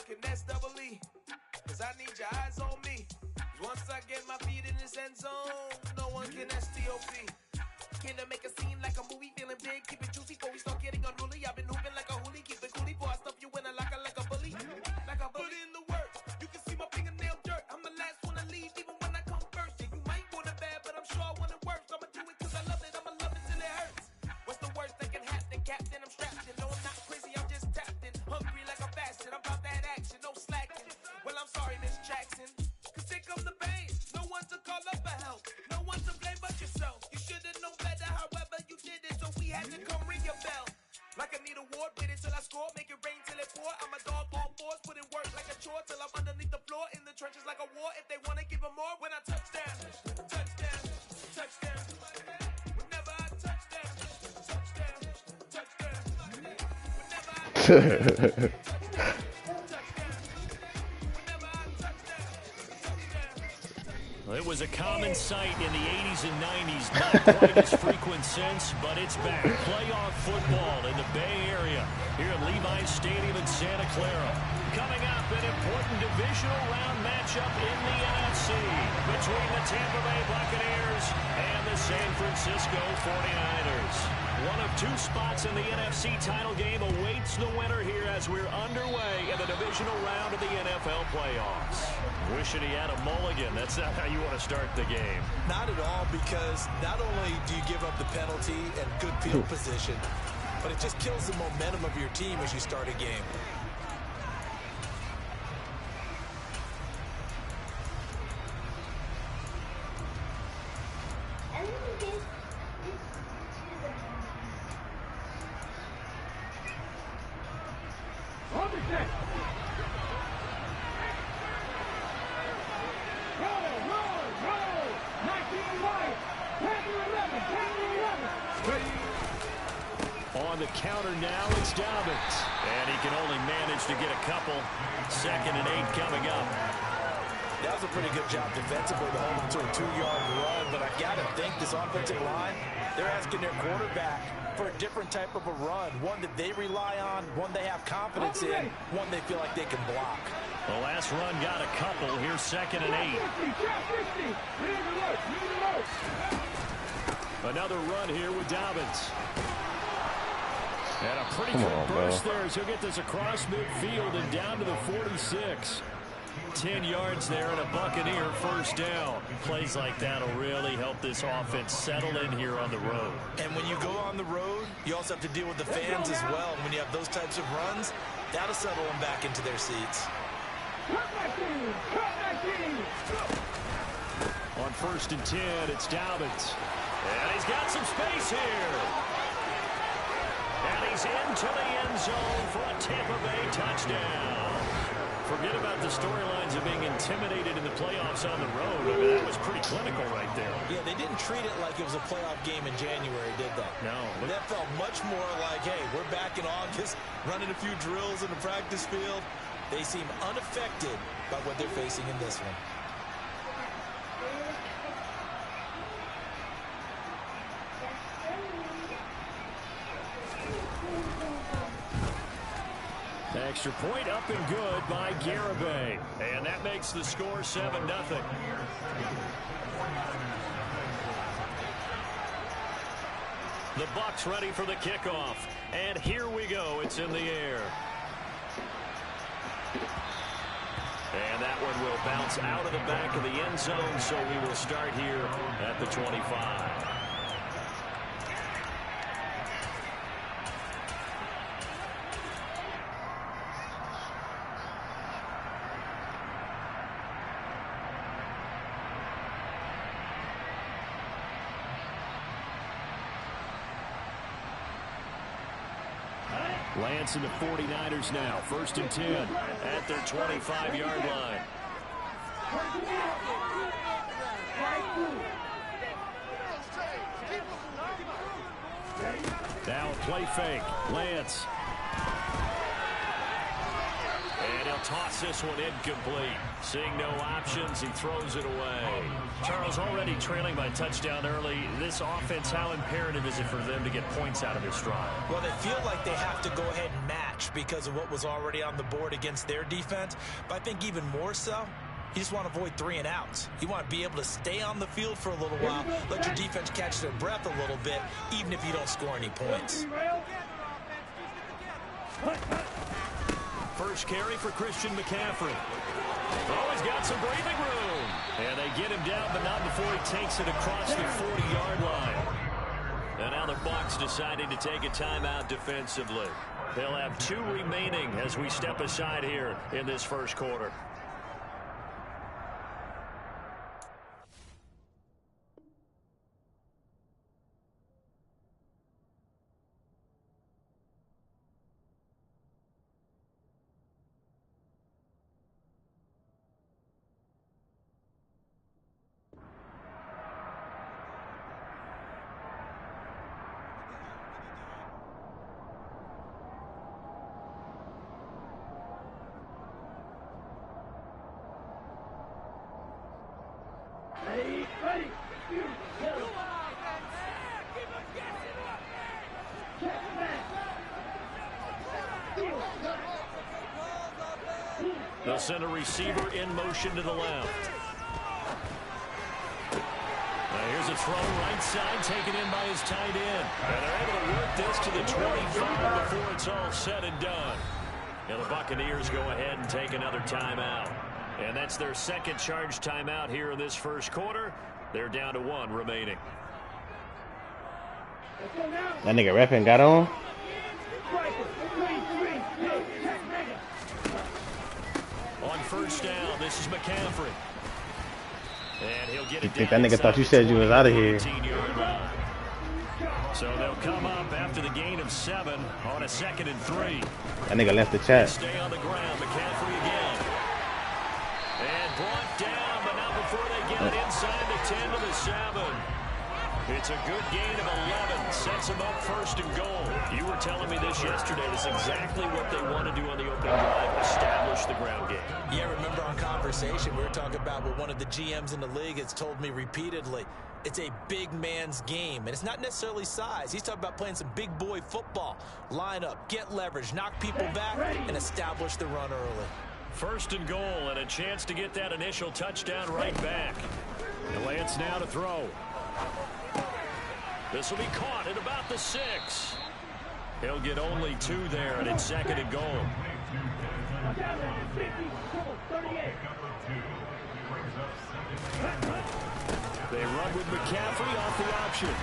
rocking S-double-E, 'cause I need your eyes on me. Once I get my feet in this end zone, no one can STOP. Can I make a scene like a movie, feeling big, keep it juicy before we start getting unruly. I've been hooping like a hoolie, keep it coolie before I stuff you in a locker like a bully. Like a bully. Put in the work, you can see my fingernail dirt. I'm the last one to leave, even when I come first. Yeah, you might want it bad, but I'm sure I want it worse. I'ma do it 'cause I love it, I'ma love it till it hurts. What's the worst that can happen, Captain? I'm strapped in, no I'm not crazy, I'm just tapped in. Hungry like I'm fasting, I'm about that action, no slacking. Well, I'm sorry, Miss Jackson, 'cause here comes the pain. No one to call up for help, no one to blame but yourself. You should've known better, however you did it, so we had to come ring your bell. Like I need a ward, wait until I score, make it rain till it pour. I'm a dog, all fours, put in work like a chore till I'm underneath the floor, in the trenches like a war. If they wanna give them more, when I touch down, touchdown, touchdown. Whenever I touch down, touchdown, touchdown. Whenever I touchdown, it was a common sight in the 80s and 90s, not quite as frequent since, but it's back. Playoff football in the Bay Area here at Levi's Stadium in Santa Clara. Coming up, an important divisional round matchup in the NFC between the Tampa Bay Buccaneers and the San Francisco 49ers. One of two spots in the NFC title game awaits the winner here as we're underway in the divisional round of the NFL playoffs. Wishing he had a mulligan. That's not how you want to start the game. Not at all, because not only do you give up the penalty and good field position, but it just kills the momentum of your team as you start a game. On the counter now, it's Dobbins. And he can only manage to get a couple. 2nd and 8 coming up. That was a pretty good job defensively to hold him to a 2-yard run, but I got to think this offensive line, they're asking their quarterback for a different type of a run, one that they rely on, one they have confidence in, one they feel like they can block. The last run got a couple. Here's 2nd and 8. Another run here with Dobbins. And a pretty quick burst there as he'll get this across midfield and down to the 46. 10 yards there and a Buccaneer first down. Plays like that will really help this offense settle in here on the road. And when you go on the road, you also have to deal with the fans as well. When you have those types of runs, that'll settle them back into their seats. On 1st and 10, it's Dobbins. And he's got some space here. And he's into the end zone for a Tampa Bay touchdown. Forget about the storylines of being intimidated in the playoffs on the road. I mean, that was pretty clinical right there. Yeah, they didn't treat it like it was a playoff game in January, did they? No. That felt much more like, hey, we're back in August, running a few drills in the practice field. They seem unaffected by what they're facing in this one. Extra point up and good by Garibay. And that makes the score 7-0. The Bucs ready for the kickoff. And here we go. It's in the air. And that one will bounce out of the back of the end zone, so we will start here at the 25. Lance and the 49ers now. 1st and 10 at their 25-yard line. Now play fake. Lance. And he'll toss this one incomplete. Seeing no options, he throws it away. Charles, already trailing by touchdown early. This offense, how imperative is it for them to get points out of this drive? Well, they feel like they have to go ahead and match because of what was already on the board against their defense. But I think even more so, you just want to avoid 3 and outs. You want to be able to stay on the field for a little while, let your defense catch their breath a little bit, even if you don't score any points. First carry for Christian McCaffrey. Oh, he's got some breathing room. And they get him down, but not before he takes it across the 40-yard line. And now the Bucs deciding to take a timeout defensively. They'll have 2 remaining as we step aside here in this first quarter. They'll send a receiver in motion to the left. Now here's a throw right side taken in by his tight end. And they're able to work this to the 25 before it's all said and done. And the Buccaneers go ahead and take another timeout. And that's their second charge timeout here in this first quarter. They're down to 1 remaining. That nigga repping got on. On first down, this is McCaffrey. And he'll get it think that nigga thought you said you was out of here. So they'll come up after the gain of 7 on a 2nd and 3. That nigga left the chat. Stay on the ground, McCaffrey again. And brought down, but not before they get it inside the 10 to the 7. It's a good gain of 11. Sets them up 1st and goal. You were telling me this yesterday. This is exactly what they want to do on the opening drive, establish the ground game. Yeah, remember our conversation, we were talking about what one of the GMs in the league has told me repeatedly. It's a big man's game, and it's not necessarily size. He's talking about playing some big boy football. Line up, get leverage, knock people back, and establish the run early. 1st and goal, and a chance to get that initial touchdown right back. And Lance now to throw. This will be caught at about the 6. He'll get only 2 there, and it's 2nd and goal. They run with McCaffrey off the option.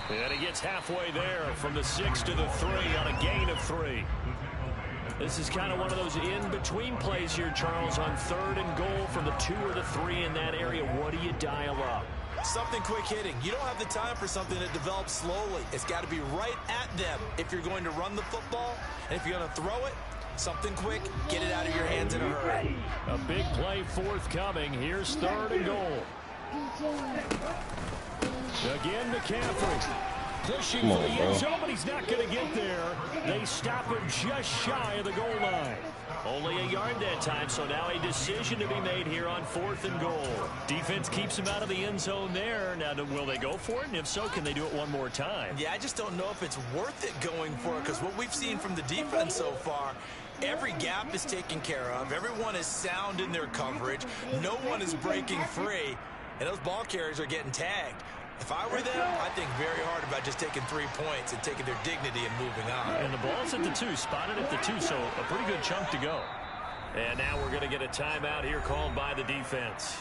And he gets halfway there from the 6 to the 3 on a gain of 3. This is kind of one of those in-between plays here, Charles, on 3rd and goal from the 2 or the 3 in that area. What do you dial up? Something quick hitting. You don't have the time for something that develops slowly. It's got to be right at them if you're going to run the football. And if you're going to throw it, something quick, get it out of your hands in a hurry. A big play forthcoming. Here's 3rd and goal. Again, McCaffrey. Pushing for the end zone, but he's not going to get there. They stop him just shy of the goal line. Only a yard that time, so now a decision to be made here on 4th and goal. Defense keeps him out of the end zone there. Now, will they go for it? And if so, can they do it one more time? Yeah, I just don't know if it's worth it going for it, because what we've seen from the defense so far, every gap is taken care of. Everyone is sound in their coverage. No one is breaking free, and those ball carriers are getting tagged. If I were them, I'd think very hard about just taking 3 points and taking their dignity and moving on. And the ball's at the 2, spotted at the 2, so a pretty good chunk to go. And now we're going to get a timeout here called by the defense.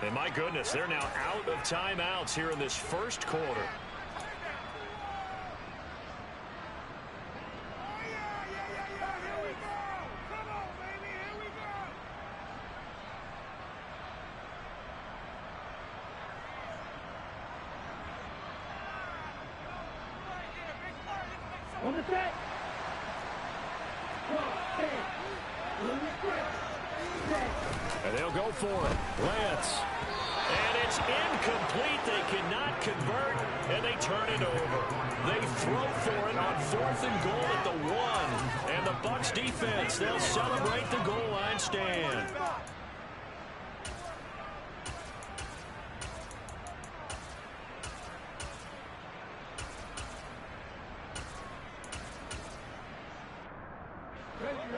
And my goodness, they're now out of timeouts here in this first quarter. On the set. And they'll go for it. Lance. And it's incomplete. They cannot convert, and they turn it over. They throw for it on 4th and goal at the 1. And the Bucs defense. They'll celebrate the goal line stand.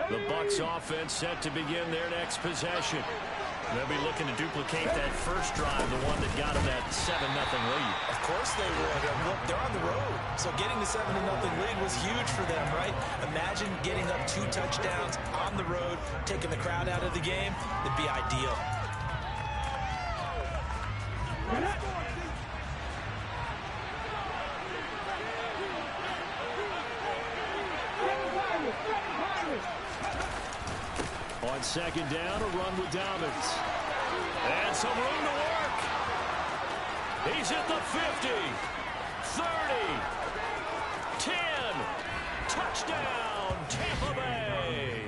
The Bucs offense set to begin their next possession. They'll be looking to duplicate that first drive, the one that got them that 7-0 lead. Of course they would. Look, they're on the road, so getting the 7-0 lead was huge for them, right? Imagine getting up 2 touchdowns on the road, taking the crowd out of the game. It'd be ideal. On second down, a run with Dobbins. And some room to work. He's at the 50, 30, 10. Touchdown, Tampa Bay.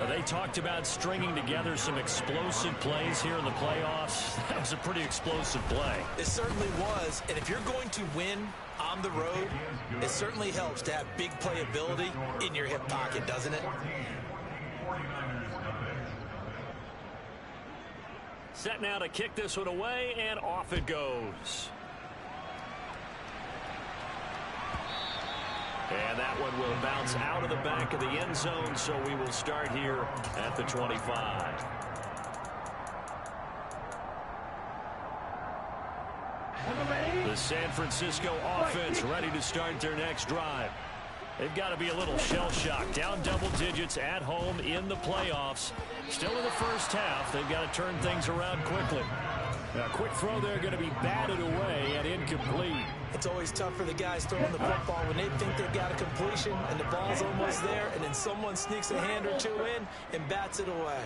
They talked about stringing together some explosive plays here in the playoffs. That was a pretty explosive play. It certainly was. And if you're going to win on the road, it certainly helps to have big playability in your hip pocket, doesn't it? Set now to kick this one away, and off it goes. And that one will bounce out of the back of the end zone, so we will start here at the 25. The San Francisco offense ready to start their next drive. They've got to be a little shell-shocked. Down double digits at home in the playoffs. Still in the first half. They've got to turn things around quickly. A quick throw there going to be batted away and incomplete. It's always tough for the guys throwing the football when they think they've got a completion and the ball's almost there, and then someone sneaks a hand or two in and bats it away.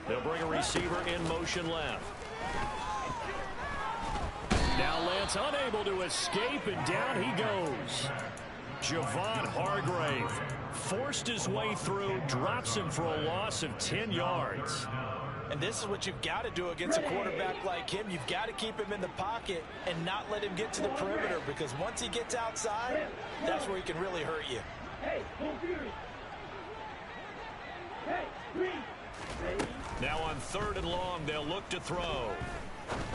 They'll bring a receiver in motion left. Now Lance unable to escape, and down he goes. Javon Hargrave forced his way through, drops him for a loss of 10 yards. And this is what you've got to do against a quarterback like him. You've got to keep him in the pocket and not let him get to the perimeter, because once he gets outside, that's where he can really hurt you. Now on 3rd and long, they'll look to throw.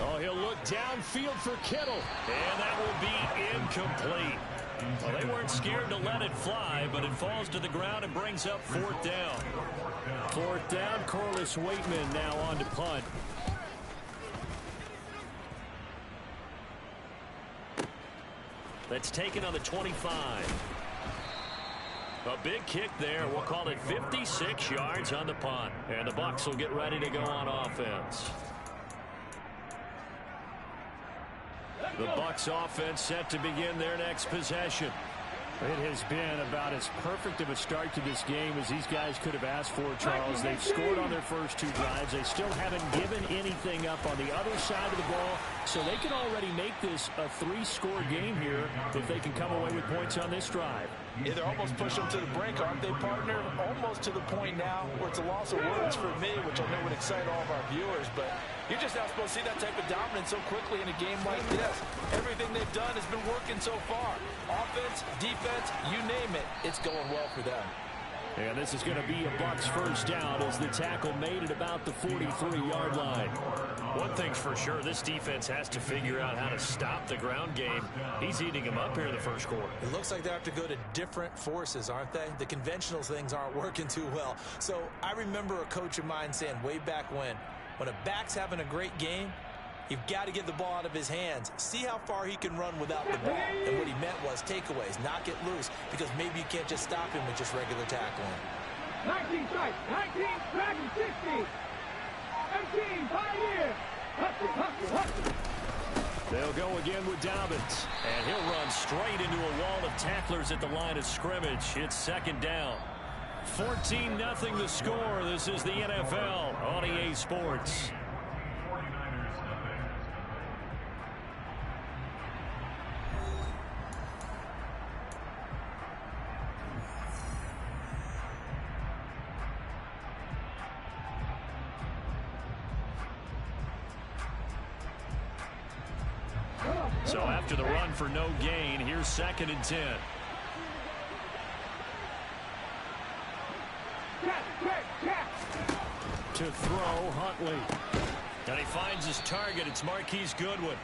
Oh, he'll look downfield for Kittle, and that will be incomplete. Well, they weren't scared to let it fly, but it falls to the ground and brings up 4th down. 4th down, Corliss Waitman now on to punt. That's taken on the 25. A big kick there. We'll call it 56 yards on the punt. And the Bucs will get ready to go on offense. The Bucs offense set to begin their next possession. It has been about as perfect of a start to this game as these guys could have asked for, Charles. They've scored on their first 2 drives. They still haven't given anything up on the other side of the ball, so they can already make this a 3-score game here if they can come away with points on this drive. Yeah, they're almost pushing them to the brink, aren't they, partner? Almost to the point now where it's a loss of words for me, which I know would excite all of our viewers, but you're just not supposed to see that type of dominance so quickly in a game like this. Everything they've done has been working so far. Offense, defense, you name it, it's going well for them. And this is going to be a Bucs first down as the tackle made at about the 43-yard line. One thing's for sure, this defense has to figure out how to stop the ground game. He's eating him up here in the first quarter. It looks like they have to go to different forces, aren't they? The conventional things aren't working too well. So I remember a coach of mine saying way back when a back's having a great game, you've got to get the ball out of his hands. See how far he can run without the ball. And what he meant was takeaways, knock it loose, because maybe you can't just stop him with just regular tackling. 19 strikes, 19, dragon 60, 18, 5 years. Hustle. They'll go again with Dobbins, and he'll run straight into a wall of tacklers at the line of scrimmage. It's 2nd down. 14-0 the score. This is the NFL on EA Sports. So after the run for no gain, here's 2nd and 10. To throw, Huntley. And he finds his target. It's Marquise Goodwin.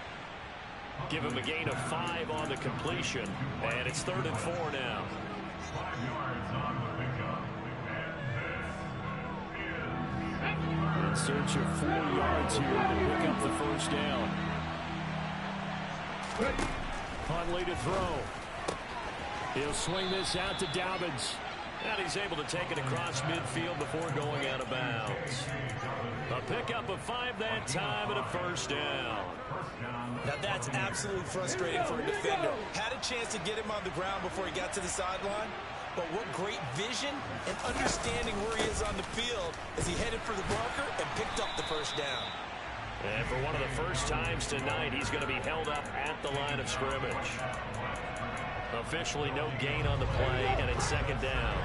Give him a gain of 5 on the completion. And it's 3rd and 4 now. In search of 4 yards here to pick up the first down. Huntley to throw. He'll swing this out to Dobbins. And he's able to take it across midfield before going out of bounds. A pickup of 5 that time and a first down. Now that's absolutely frustrating for a defender. Had a chance to get him on the ground before he got to the sideline. But what great vision and understanding where he is on the field as he headed for the marker and picked up the first down. And for one of the first times tonight, he's going to be held up at the line of scrimmage. Officially no gain on the play, and it's 2nd down.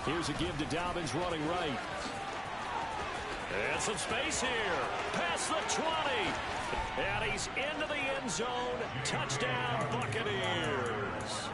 Here's a give to Dobbins running right. And some space here. Past the 20. And he's into the end zone. Touchdown, Buccaneers.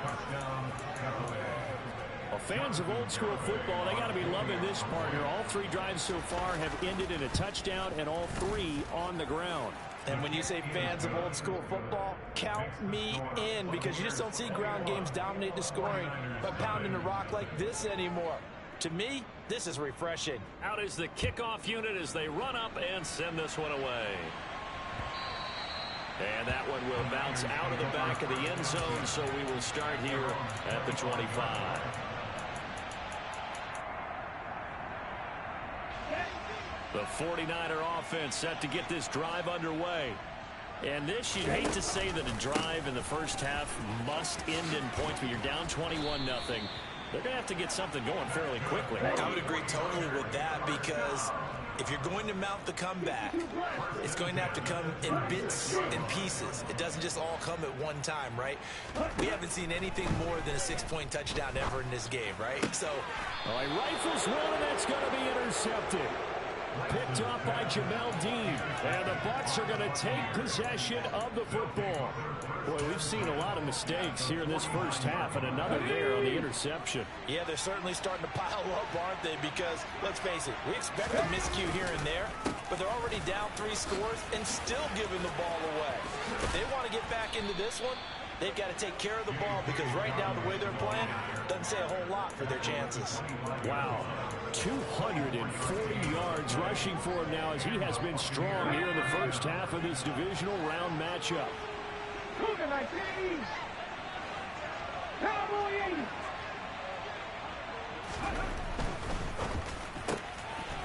Well, fans of old school football, they got to be loving this partner. All 3 drives so far have ended in a touchdown, and all 3 on the ground. And when you say fans of old school football, count me in, because you just don't see ground games dominate the scoring by pounding the rock like this anymore. To me, this is refreshing. Out is the kickoff unit as they run up and send this one away. And that one will bounce out of the back of the end zone, so we will start here at the 25. The 49er offense set to get this drive underway. And this, you'd hate to say that a drive in the first half must end in points, but you're down 21-0. They're going to have to get something going fairly quickly. I would agree totally with that, because if you're going to mount the comeback, it's going to have to come in bits and pieces. It doesn't just all come at one time, right? We haven't seen anything more than a 6-point touchdown ever in this game, right? So, well, he rifles one, and that's going to be intercepted. Picked up by Jamel Dean. And the Bucs are going to take possession of the football. Boy, we've seen a lot of mistakes here in this first half, and another there on the interception. Yeah, they're certainly starting to pile up, aren't they? Because, let's face it, we expect a miscue here and there, but they're already down 3 scores and still giving the ball away. If they want to get back into this one, they've got to take care of the ball, because right now the way they're playing doesn't say a whole lot for their chances. Wow. 240 yards rushing for him now, as he has been strong here in the first half of this divisional round matchup. Cougar 19. Cowboy 80.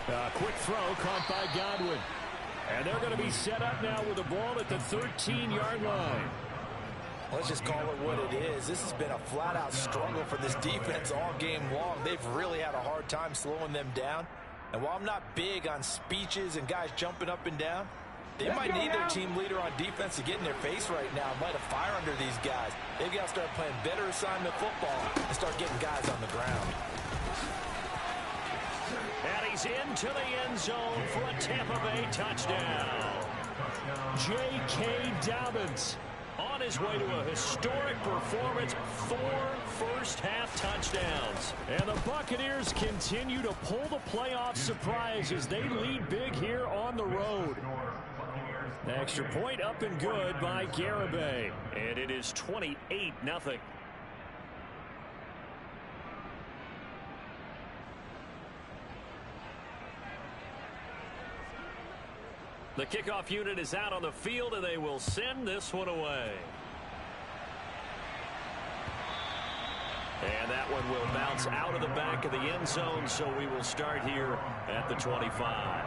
A quick throw caught by Godwin. And they're going to be set up now with the ball at the 13-yard line. Let's just call it what it is. This has been a flat-out struggle for this defense all game long. They've really had a hard time slowing them down. And while I'm not big on speeches and guys jumping up and down, they might need their team leader on defense to get in their face right now, light a fire under these guys. They've got to start playing better assignment football and start getting guys on the ground. And he's into the end zone for a Tampa Bay touchdown. J.K. Dobbins on his way to a historic performance, 4 first-half touchdowns. And the Buccaneers continue to pull the playoff surprise as they lead big here on the road. Extra point up and good by Garibay. And it is 28-0. The kickoff unit is out on the field, and they will send this one away. And that one will bounce out of the back of the end zone, so we will start here at the 25.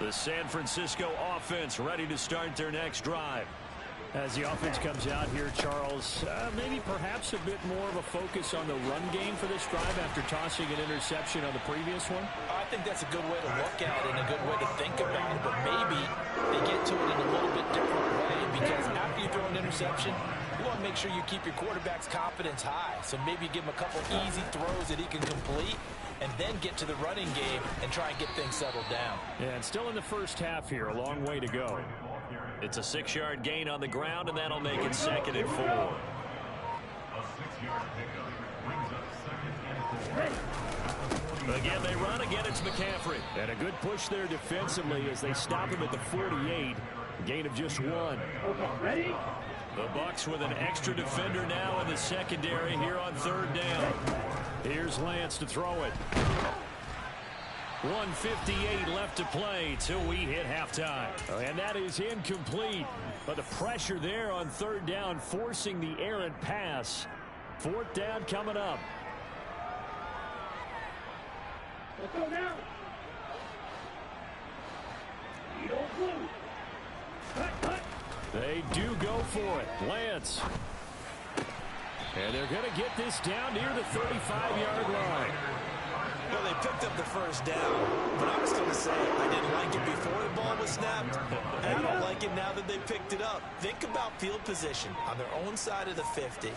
The San Francisco offense ready to start their next drive. As the offense comes out here, Charles, maybe perhaps a bit more of a focus on the run game for this drive after tossing an interception on the previous one? I think that's a good way to look at it and a good way to think about it, but maybe they get to it in a little bit different way, because after you throw an interception, you want to make sure you keep your quarterback's confidence high. So maybe give him a couple easy throws that he can complete, and then get to the running game and try and get things settled down. Yeah, and still in the first half here, a long way to go. It's a 6-yard gain on the ground, and that'll make it 2nd and 4. Again, they run. Again, it's McCaffrey. And a good push there defensively as they stop him at the 48. Gain of just 1. Ready? The Bucs with an extra defender now in the secondary here on 3rd down. Here's Lance to throw it. 1:58 left to play till we hit halftime. And that is incomplete. But the pressure there on 3rd down, forcing the errant pass. 4th down coming up. Let's go now. You don't move. Cut. They do go for it. Lance. And they're going to get this down near the 35-yard line. Well, they picked up the first down, but I was going to say I didn't like it before the ball was snapped, and I don't like it now that they picked it up. Think about field position on their own side of the 50.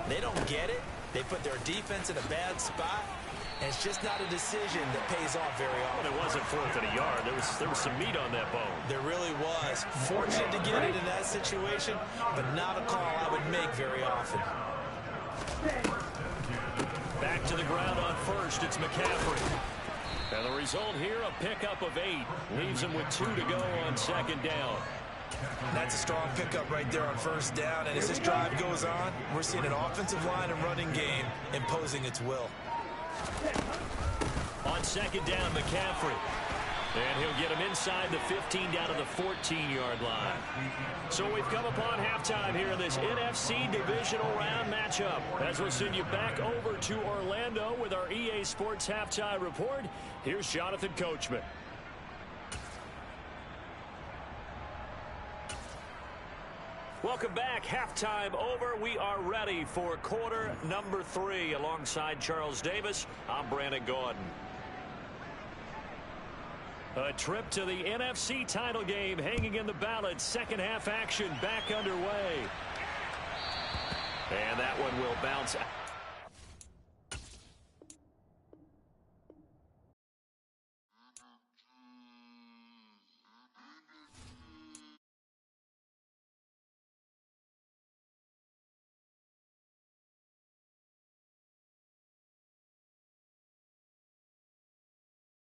They don't get it. They put their defense in a bad spot, and it's just not a decision that pays off very often. It wasn't 4th and a yard. There was some meat on that bone. There really was. Fortunate to get it in that situation, but not a call I would make very often. Back to the ground on 1st. It's McCaffrey. And the result here, a pickup of 8. Leaves him with 2 to go on 2nd down. That's a strong pickup right there on 1st down. And as this drive goes on, we're seeing an offensive line and running game imposing its will. On 2nd down, McCaffrey. And he'll get him inside the 15 down to the 14-yard line. So we've come upon halftime here in this NFC Divisional Round matchup. As we'll send you back over to Orlando with our EA Sports Halftime Report, here's Jonathan Coachman. Welcome back. Halftime over. We are ready for quarter number 3. Alongside Charles Davis, I'm Brandon Gordon. A trip to the NFC title game hanging in the balance. Second half action back underway. And that one will bounce out.